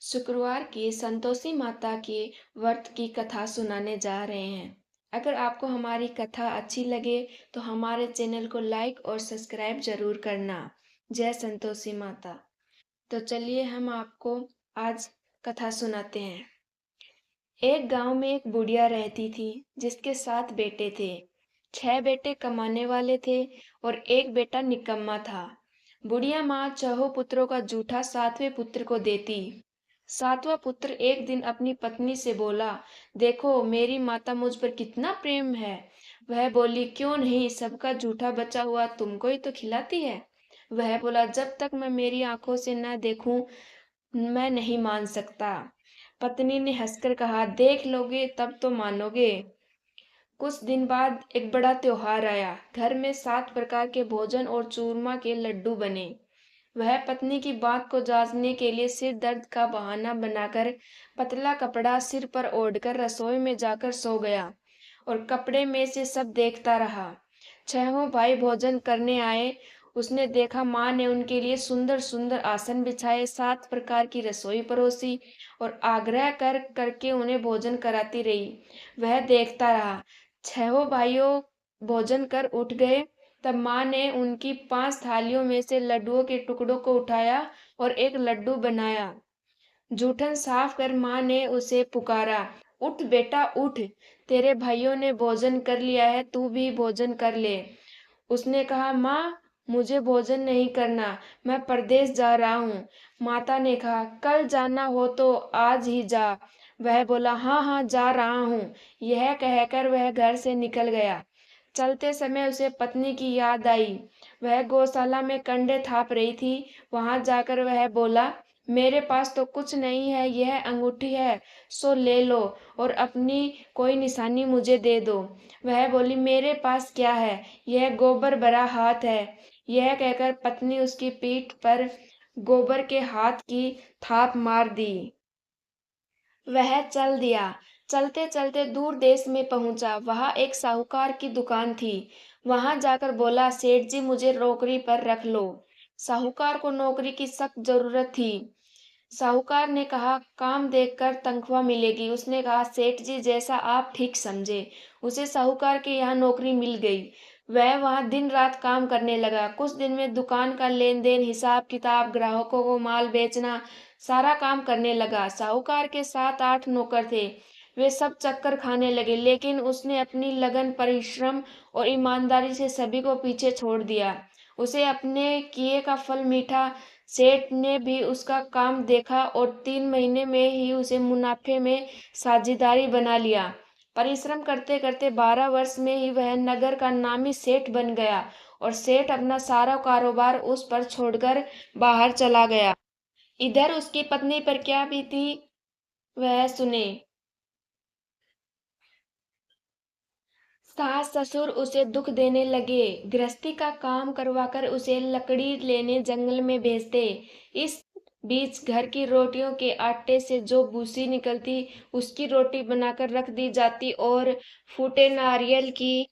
शुक्रवार की संतोषी माता के व्रत की कथा सुनाने जा रहे हैं। अगर आपको हमारी कथा अच्छी लगे तो हमारे चैनल को लाइक और सब्सक्राइब जरूर करना। जय संतोषी माता। तो चलिए हम आपको आज कथा सुनाते हैं। एक गांव में एक बुढ़िया रहती थी जिसके 7 बेटे थे। 6 बेटे कमाने वाले थे और एक बेटा निकम्मा था। बुढ़िया माँ 6 पुत्रों का जूठा 7वें पुत्र को देती। 7वां पुत्र एक दिन अपनी पत्नी से बोला, देखो मेरी माता मुझ पर कितना प्रेम है। वह बोली, क्यों नहीं, सबका जूठा बचा हुआ तुमको ही तो खिलाती है। वह बोला, जब तक मैं मेरी आंखों से न देखूं मैं नहीं मान सकता। पत्नी ने हंसकर कहा, देख लोगे तब तो मानोगे। कुछ दिन बाद एक बड़ा त्योहार आया। घर में 7 प्रकार के भोजन और चूरमा के लड्डू बने। वह पत्नी की बात को जांचने के लिए सिर दर्द का बहाना बनाकर पतला कपड़ा सिर पर ओढ़कर रसोई में जाकर सो गया और कपड़े में से सब देखता रहा। 6 भाई भोजन करने आए। उसने देखा माँ ने उनके लिए सुंदर सुंदर आसन बिछाए, 7 प्रकार की रसोई परोसी और आग्रह कर करके उन्हें भोजन कराती रही। वह देखता रहा। 6 भाइयों भोजन कर उठ गए। तब माँ ने उनकी 5 थालियों में से लड्डुओं के टुकड़ों को उठाया और एक लड्डू बनाया। जूठन साफ कर माँ ने उसे पुकारा, उठ बेटा उठ, तेरे भाइयों ने भोजन कर लिया है, तू भी भोजन कर ले। उसने कहा, माँ मुझे भोजन नहीं करना, मैं परदेश जा रहा हूँ। माता ने कहा, कल जाना हो तो आज ही जा। वह बोला, हाँ हाँ जा रहा हूँ। यह कहकर वह घर से निकल गया। चलते समय उसे पत्नी की याद आई। वह गौशाला में कंडे थाप रही थी। वहां जाकर वह बोला, मेरे पास तो कुछ नहीं है, यह अंगूठी है, सो ले लो और अपनी कोई निशानी मुझे दे दो। वह बोली, मेरे पास क्या है, यह गोबर भरा हाथ है। यह कहकर पत्नी उसकी पीठ पर गोबर के हाथ की थाप मार दी। वह चल दिया। चलते चलते दूर देश में पहुंचा। वहां एक साहूकार की दुकान थी। वहां जाकर बोला, सेठ जी मुझे नौकरी पर रख लो। साहूकार को नौकरी की सख्त जरूरत थी। साहूकार ने कहा, काम देखकर तनख्वाह मिलेगी। उसने कहा, सेठ जी जैसा आप ठीक समझे। उसे साहूकार के यहाँ नौकरी मिल गई। वह वहां दिन रात काम करने लगा। कुछ दिन में दुकान का लेन देन, हिसाब किताब, ग्राहकों को माल बेचना, सारा काम करने लगा। साहूकार के 7-8 नौकर थे। वे सब चक्कर खाने लगे, लेकिन उसने अपनी लगन, परिश्रम और ईमानदारी से सभी को पीछे छोड़ दिया। उसे अपने किए का फल मीठा। सेठ ने भी उसका काम देखा और 3 महीने में ही उसे मुनाफे में साझेदारी बना लिया। परिश्रम करते करते 12 वर्ष में ही वह नगर का नामी सेठ बन गया और सेठ अपना सारा कारोबार उस पर छोड़कर बाहर चला गया। इधर उसकी पत्नी पर क्या बीती वह सुने। सास ससुर उसे दुख देने लगे। गृहस्थी का काम करवाकर उसे लकड़ी लेने जंगल में भेजते। इस बीच घर की रोटियों के आटे से जो भूसी निकलती उसकी रोटी बनाकर रख दी जाती और फूटे नारियल की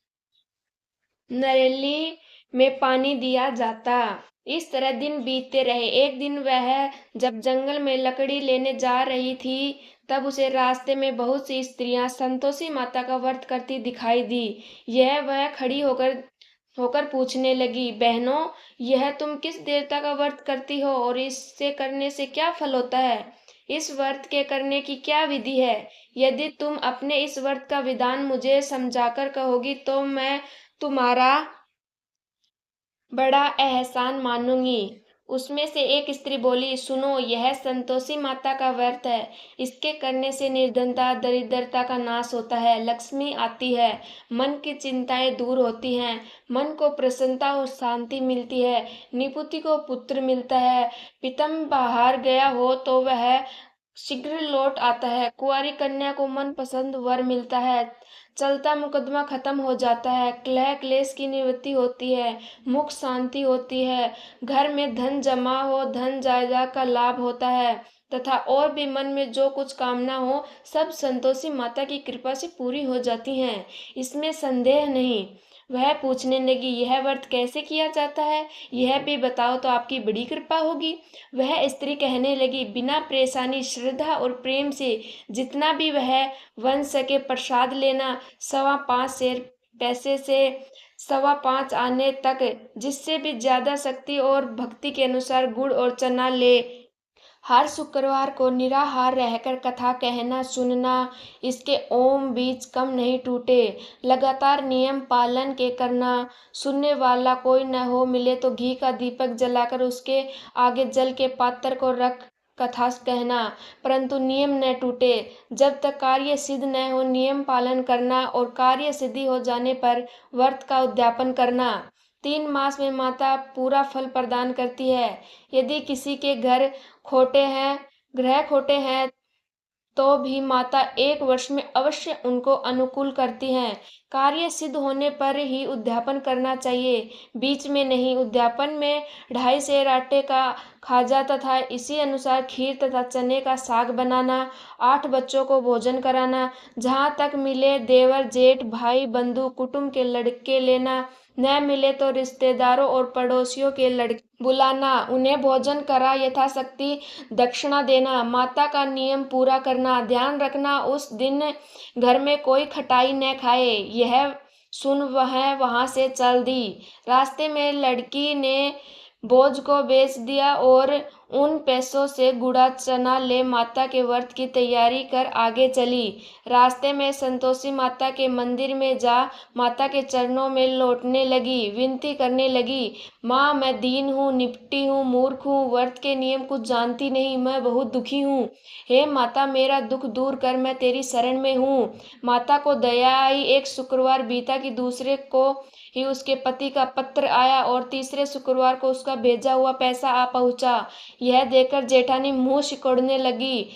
नरेली में पानी दिया जाता। इस तरह दिन बीतते रहे। एक दिन वह जब जंगल में लकड़ी लेने जा रही थी, तब उसे रास्ते में बहुत सी स्त्रियां संतोषी माता का व्रत करती दिखाई दी। यह वह खड़ी होकर होकर पूछने लगी, बहनों, यह तुम किस देवता का व्रत करती हो और इससे करने से क्या फल होता है? इस व्रत के करने की क्या विधि है? यदि तुम अपने इस व्रत का विधान मुझे समझाकर कहोगी तो मैं तुम्हारा बड़ा एहसान मानूंगी। उसमें से एक स्त्री बोली, सुनो, यह संतोषी माता का व्रत है। इसके करने से निर्धनता, दरिद्रता का नाश होता है, लक्ष्मी आती है, मन की चिंताएं दूर होती हैं, मन को प्रसन्नता और शांति मिलती है, निपुति को पुत्र मिलता है, पितम बाहर गया हो तो वह शीघ्र लौट आता है, कुंवारी कन्या को मनपसंद वर मिलता है, चलता मुकदमा खत्म हो जाता है, कलह क्लेश की निवृत्ति होती है, मुख शांति होती है, घर में धन जमा हो, धन जायदाद का लाभ होता है तथा और भी मन में जो कुछ कामना हो सब संतोषी माता की कृपा से पूरी हो जाती हैं। इसमें संदेह नहीं। वह पूछने लगी, यह व्रत कैसे किया जाता है, यह भी बताओ तो आपकी बड़ी कृपा होगी। वह स्त्री कहने लगी, बिना परेशानी, श्रद्धा और प्रेम से जितना भी वह बन सके प्रसाद लेना, 5.25 शेर पैसे से 5.25 आने तक, जिससे भी ज्यादा शक्ति और भक्ति के अनुसार गुड़ और चना ले। हर शुक्रवार को निराहार रहकर कथा कहना सुनना, इसके ओम बीज कम नहीं टूटे। लगातार नियम पालन के करना, सुनने वाला कोई न हो, मिले तो घी का दीपक जलाकर उसके आगे जल के पात्र को रख कथा कहना, परंतु नियम न टूटे। जब तक कार्य सिद्ध न हो नियम पालन करना, और कार्य सिद्धि हो जाने पर व्रत का उद्यापन करना। 3 मास में माता पूरा फल प्रदान करती है। यदि किसी के घर खोटे हैं, ग्रह खोटे हैं, तो भी माता 1 वर्ष में अवश्य उनको अनुकूल करती हैं। कार्य सिद्ध होने पर ही उद्यापन करना चाहिए, बीच में नहीं। उद्यापन में 2.5 सेर आटे का खाजा तथा इसी अनुसार खीर तथा चने का साग बनाना, 8 बच्चों को भोजन कराना, जहाँ तक मिले देवर जेठ भाई बंधु कुटुंब के लड़के लेना, न मिले तो रिश्तेदारों और पड़ोसियों के लड़के बुलाना, उन्हें भोजन करा यथाशक्ति दक्षिणा देना, माता का नियम पूरा करना। ध्यान रखना उस दिन घर में कोई खटाई न खाए। यह सुन वह वहां से चल दी। रास्ते में लड़की ने बोझ को बेच दिया और उन पैसों से गुड़ा चना ले माता के व्रत की तैयारी कर आगे चली। रास्ते में संतोषी माता के मंदिर में जा माता के चरणों में लौटने लगी, विनती करने लगी, माँ मैं दीन हूँ, निपटी हूँ, मूर्ख हूँ, व्रत के नियम कुछ जानती नहीं, मैं बहुत दुखी हूँ। हे माता मेरा दुख दूर कर, मैं तेरी शरण में हूँ। माता को दया आई। एक शुक्रवार बीता कि दूसरे को ही उसके पति का पत्र आया और तीसरे शुक्रवार को उसका भेजा हुआ पैसा आ पहुंचा। यह देखकर जेठानी मुंह सिकोड़ने लगी,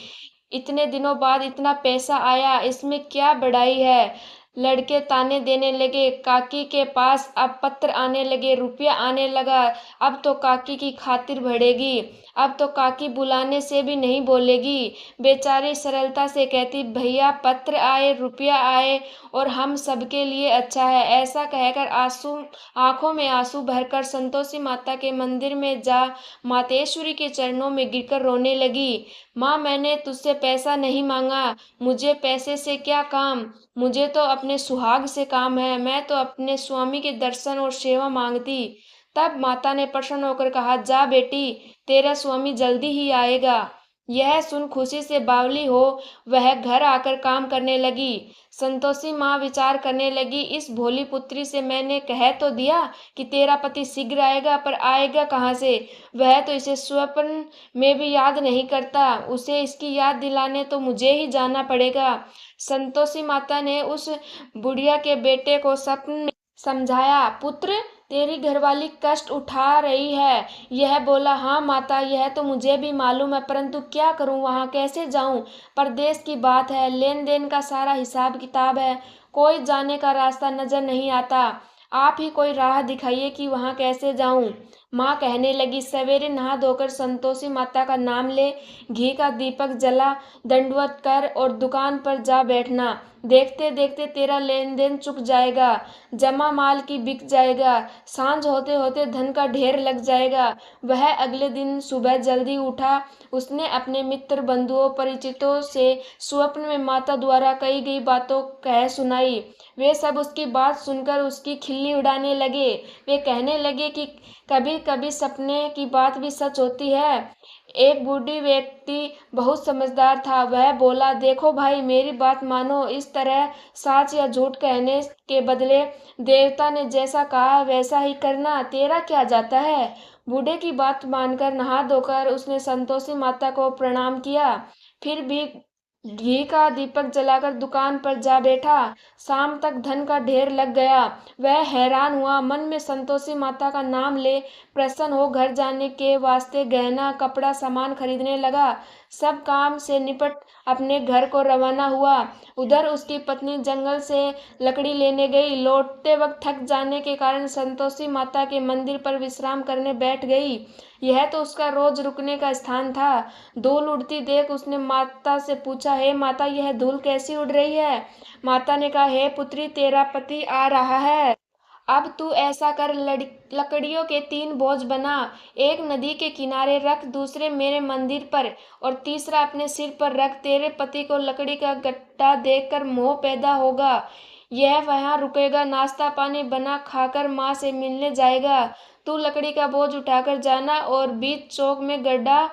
इतने दिनों बाद इतना पैसा आया, इसमें क्या बड़ाई है। लड़के ताने देने लगे, काकी के पास अब पत्र आने लगे, रुपया आने लगा, अब तो काकी की खातिर बढ़ेगी, अब तो काकी बुलाने से भी नहीं बोलेगी। बेचारी सरलता से कहती, भैया पत्र आए, रुपया आए और हम सबके लिए अच्छा है। ऐसा कहकर आंखों में आंसू भरकर संतोषी माता के मंदिर में जा मातेश्वरी के चरणों में गिरकर रोने लगी। माँ मैंने तुझसे पैसा नहीं मांगा, मुझे पैसे से क्या काम, मुझे तो अपने सुहाग से काम है, मैं तो अपने स्वामी के दर्शन और सेवा मांगती। तब माता ने प्रसन्न होकर कहा, जा बेटी, तेरा स्वामी जल्दी ही आएगा। यह सुन खुशी से बावली हो वह घर आकर काम करने लगी। संतोषी माँ विचार करने लगी, इस भोली पुत्री से मैंने कह तो दिया कि तेरा पति शीघ्र आएगा, पर आएगा कहाँ से। वह तो इसे स्वप्न में भी याद नहीं करता, उसे इसकी याद दिलाने तो मुझे ही जाना पड़ेगा। संतोषी माता ने उस बुढ़िया के बेटे को स्वप्न में समझाया, पुत्र तेरी घरवाली कष्ट उठा रही है। यह बोला, हाँ माता यह तो मुझे भी मालूम है, परंतु क्या करूं, वहां कैसे जाऊं, परदेश की बात है, लेन देन का सारा हिसाब किताब है, कोई जाने का रास्ता नजर नहीं आता, आप ही कोई राह दिखाइए कि वहां कैसे जाऊं। माँ कहने लगी, सवेरे नहा धोकर संतोषी माता का नाम ले, घी का दीपक जला, दंडवत कर और दुकान पर जा बैठना। देखते देखते तेरा लेन देन चुक जाएगा, जमा माल की बिक जाएगा, सांझ होते होते धन का ढेर लग जाएगा। वह अगले दिन सुबह जल्दी उठा। उसने अपने मित्र बंधुओं परिचितों से स्वप्न में माता द्वारा कही गई बातों कह सुनाई। वे सब उसकी बात सुनकर उसकी खिल्ली उड़ाने लगे। वे कहने लगे कि कभी कभी सपने की बात भी सच होती है। एक बूढ़ी व्यक्ति बहुत समझदार था। वह बोला, देखो भाई मेरी बात मानो, इस तरह सच या झूठ कहने के बदले देवता ने जैसा कहा वैसा ही करना, तेरा क्या जाता है। बूढ़े की बात मानकर नहा धोकर उसने संतोषी माता को प्रणाम किया, फिर भी घी का दीपक जलाकर दुकान पर जा बैठा। शाम तक धन का ढेर लग गया। वह हैरान हुआ, मन में संतोषी माता का नाम ले प्रसन्न हो घर जाने के वास्ते गहना कपड़ा सामान खरीदने लगा। सब काम से निपट अपने घर को रवाना हुआ। उधर उसकी पत्नी जंगल से लकड़ी लेने गई। लौटते वक्त थक जाने के कारण संतोषी माता के मंदिर पर विश्राम करने बैठ गई। यह तो उसका रोज रुकने का स्थान था। धूल उड़ती देख उसने माता से पूछा, हे माता यह धूल कैसी उड़ रही है। माता ने कहा, हे पुत्री तेरा पति आ रहा है, अब तू ऐसा कर, लकड़ियों के 3 बोझ बना, एक नदी के किनारे रख, दूसरे मेरे मंदिर पर और तीसरा अपने सिर पर रख। तेरे पति को लकड़ी का गट्टा देखकर मोह पैदा होगा, यह वहां रुकेगा, नाश्ता पानी बना खाकर माँ से मिलने जाएगा। तू लकड़ी का बोझ उठाकर जाना और बीच चौक में गड्ढा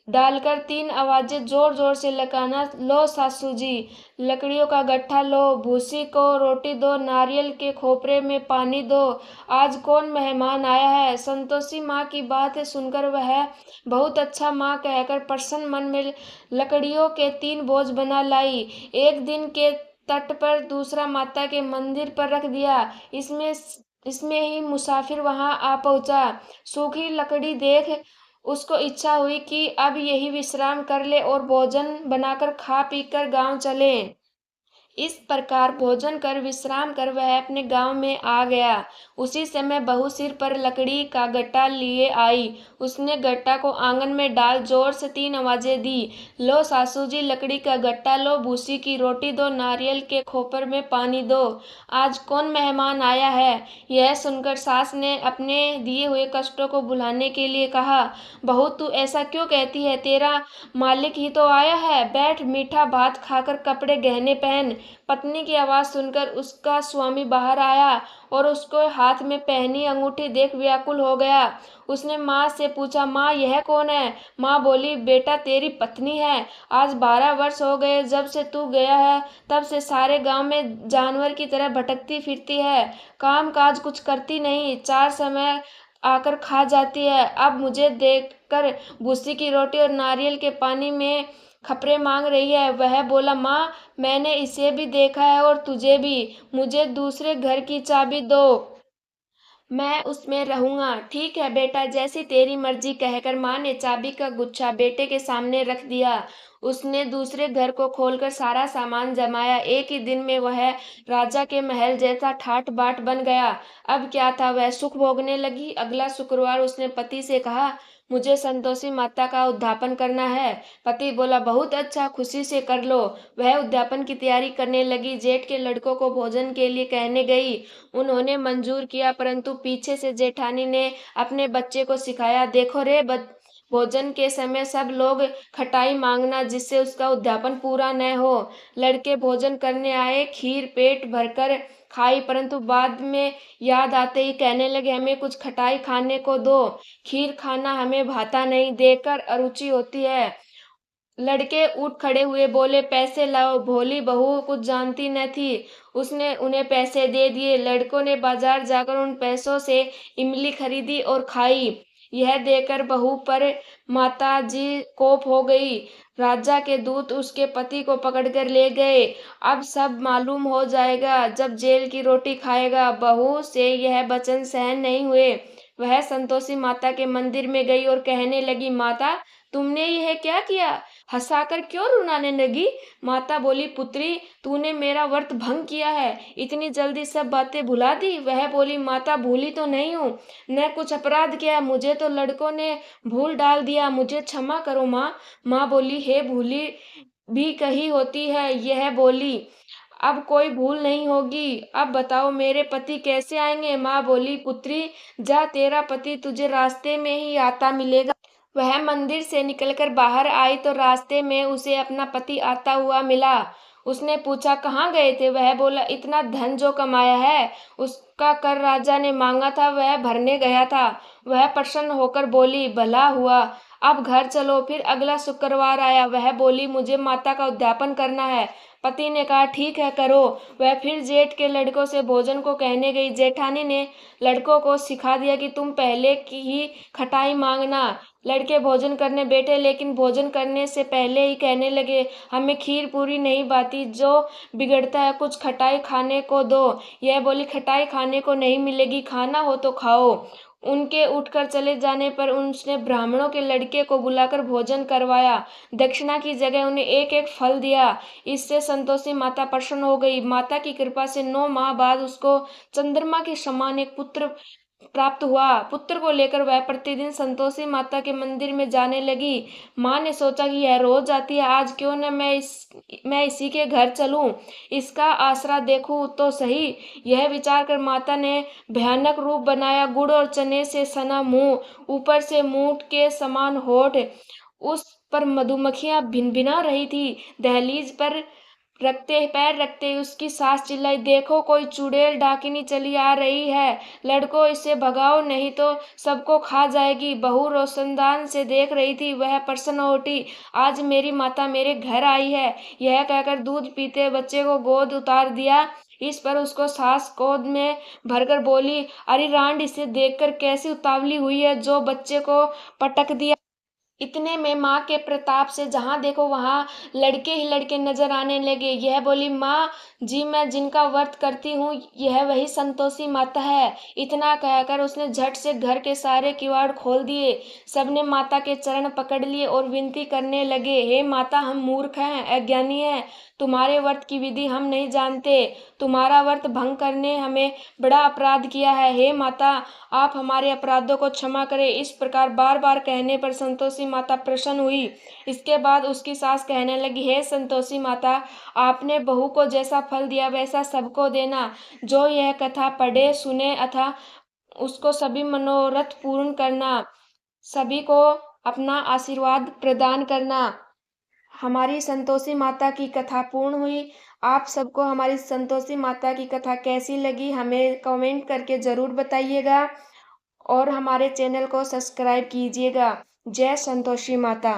डालकर 3 आवाजें जोर जोर से लगाना, लो सासू जी, लकड़ियों का गट्ठा लो, भूसी को रोटी दो, नारियल के खोपरे में पानी दो, आज कौन मेहमान आया है। संतोषी माँ की बातें सुनकर वह बहुत अच्छा माँ कहकर प्रसन्न मन में लकड़ियों के 3 बोझ बना लाई। एक दिन के तट पर, दूसरा माता के मंदिर पर रख दिया। इसमें ही मुसाफिर वहां आ पहुंचा। सूखी लकड़ी देख उसको इच्छा हुई कि अब यही विश्राम कर ले और भोजन बनाकर खा पी कर गांव चले। इस प्रकार भोजन कर विश्राम कर वह अपने गांव में आ गया। उसी समय बहू सिर पर लकड़ी का गट्टा लिए आई। उसने गट्टा को आंगन में डाल जोर से 3 आवाजें दी, लो सासू जी, लकड़ी का गट्टा लो, भूसी की रोटी दो, नारियल के खोपर में पानी दो, आज कौन मेहमान आया है। यह सुनकर सास ने अपने दिए हुए कष्टों को भुलाने के लिए कहा, बहू तू ऐसा क्यों कहती है, तेरा मालिक ही तो आया है, बैठ मीठा भात खाकर कपड़े गहने पहन। पत्नी की आवाज सुनकर उसका स्वामी बाहर आया और उसको हाथ में पहनी अंगूठी देख व्याकुल हो गया। उसने माँ से पूछा, माँ यह कौन है। माँ बोली, बेटा तेरी पत्नी है, आज 12 वर्ष हो गए जब से तू गया है, तब से सारे गांव में जानवर की तरह भटकती फिरती है, काम काज कुछ करती नहीं, 4 समय आकर खा जाती है। अब मुझे देखकर भूसी की रोटी और नारियल के पानी में खपरे मांग रही है। वह बोला, माँ मैंने इसे भी देखा है और तुझे भी, मुझे दूसरे घर की चाबी दो, मैं उसमें रहूंगा। ठीक है बेटा, जैसी तेरी मर्जी, कहकर माँ ने चाबी का गुच्छा बेटे के सामने रख दिया। उसने दूसरे घर को खोलकर सारा सामान जमाया। एक ही दिन में वह राजा के महल जैसा ठाट बाट बन गया। अब क्या था, वह सुख भोगने लगी। अगला शुक्रवार उसने पति से कहा, मुझे संतोषी माता का उद्यापन करना है। पति बोला, बहुत अच्छा, खुशी से कर लो। वह उद्यापन की तैयारी करने लगी। जेठ के लड़कों को भोजन के लिए कहने गई। उन्होंने मंजूर किया, परंतु पीछे से जेठानी ने अपने बच्चे को सिखाया, देखो रे भोजन के समय सब लोग खटाई मांगना, जिससे उसका उद्यापन पूरा न हो। लड़के भोजन करने आए, खीर पेट भरकर खाई, परंतु बाद में याद आते ही कहने लगे, हमें कुछ खटाई खाने को दो, खीर खाना हमें भाता नहीं, देकर अरुचि होती है। लड़के उठ खड़े हुए, बोले, पैसे लाओ। भोली बहू कुछ जानती न थी, उसने उन्हें पैसे दे दिए। लड़कों ने बाजार जाकर उन पैसों से इमली खरीदी और खाई। यह देखकर बहू पर माता जी कोप हो गई। राजा के दूत उसके पति को पकड़कर ले गए। अब सब मालूम हो जाएगा जब जेल की रोटी खाएगा। बहू से यह वचन सहन नहीं हुए। वह संतोषी माता के मंदिर में गई और कहने लगी, माता तुमने यह क्या किया, हंसाकर क्यों रुलाने लगी। माता बोली, पुत्री तूने मेरा व्रत भंग किया है, इतनी जल्दी सब बातें भुला दी। वह बोली, माता भूली तो नहीं हूँ, न कुछ अपराध किया, मुझे तो लड़कों ने भूल डाल दिया, मुझे क्षमा करो माँ। माँ बोली, हे भूली भी कही होती है। यह बोली, अब कोई भूल नहीं होगी। अब बताओ मेरे पति कैसे आएंगे। माँ बोली, पुत्री जा, तेरा पति तुझे रास्ते में ही आता मिलेगा। वह मंदिर से निकलकर बाहर आई तो रास्ते में उसे अपना पति आता हुआ मिला। उसने पूछा, कहाँ गए थे। वह बोला, इतना धन जो कमाया है उसका कर राजा ने मांगा था, वह भरने गया था। वह प्रसन्न होकर बोली, भला हुआ, अब घर चलो। फिर अगला शुक्रवार आया। वह बोली, मुझे माता का उद्यापन करना है। पति ने कहा, ठीक है करो। वह फिर जेठ के लड़कों से भोजन को कहने गई। जेठानी ने लड़कों को सिखा दिया कि तुम पहले की ही खटाई मांगना। लड़के भोजन करने बैठे, लेकिन भोजन करने से पहले ही कहने लगे, हमें खीर पूरी नहीं भाती, जो बिगड़ता है, कुछ खटाई खाने को दो। यह बोली, खटाई खाने को नहीं मिलेगी, खाना हो तो खाओ। उनके उठकर चले जाने पर उसने ब्राह्मणों के लड़के को बुलाकर भोजन करवाया। दक्षिणा की जगह उन्हें एक एक फल दिया। इससे संतोषी माता प्रसन्न हो गई। माता की कृपा से 9 माह बाद उसको चंद्रमा के समान एक पुत्र प्राप्त हुआ। पुत्र को लेकर वह प्रतिदिन संतोषी माता के मंदिर में जाने लगी। माँ ने सोचा कि यह रोज आती है, आज क्यों न मैं इसी के घर चलूं, इसका आसरा देखूं तो सही। यह विचार कर माता ने भयानक रूप बनाया। गुड़ और चने से सना मुंह, ऊपर से मूठ के समान होठ, उस पर मधुमक्खियां भिनभिना रही थी। दहलीज पर पैर रखते ही उसकी सास चिल्लाई, देखो कोई चुड़ैल डाकिनी चली आ रही है, लड़को इसे भगाओ नहीं तो सबको खा जाएगी। बहू रोशनदान से देख रही थी, वह प्रसन्न हो उठी, आज मेरी माता मेरे घर आई है। यह कहकर दूध पीते बच्चे को गोद उतार दिया। इस पर उसको सास गोद में भरकर बोली, अरे रांड, इसे देखकर कैसी उतावली हुई है, जो बच्चे को पटक दिया। इतने में माँ के प्रताप से जहां देखो वहां लड़के ही लड़के नजर आने लगे। यह बोली, माँ जी, मैं जिनका व्रत करती हूँ यह वही संतोषी माता है। इतना कहकर उसने झट से घर के सारे किवाड़ खोल दिए। सबने माता के चरण पकड़ लिए और विनती करने लगे, हे माता, हम मूर्ख हैं, अज्ञानी हैं, तुम्हारे व्रत की विधि हम नहीं जानते, तुम्हारा व्रत भंग करने हमें बड़ा अपराध किया है। हे माता, आप हमारे अपराधों को क्षमा करें। इस प्रकार बार बार कहने पर संतोषी माता प्रसन्न हुई। इसके बाद उसकी सास कहने लगी, हे संतोषी माता, आपने बहू को जैसा फल दिया वैसा सबको देना। जो यह कथा पढ़े सुने अथा उसको सभी मनोरथ पूर्ण करना, सभी को अपना आशीर्वाद प्रदान करना। हमारी संतोषी माता की कथा पूर्ण हुई। आप सबको हमारी संतोषी माता की कथा कैसी लगी हमें कमेंट करके ज़रूर बताइएगा और हमारे चैनल को सब्सक्राइब कीजिएगा। जय संतोषी माता।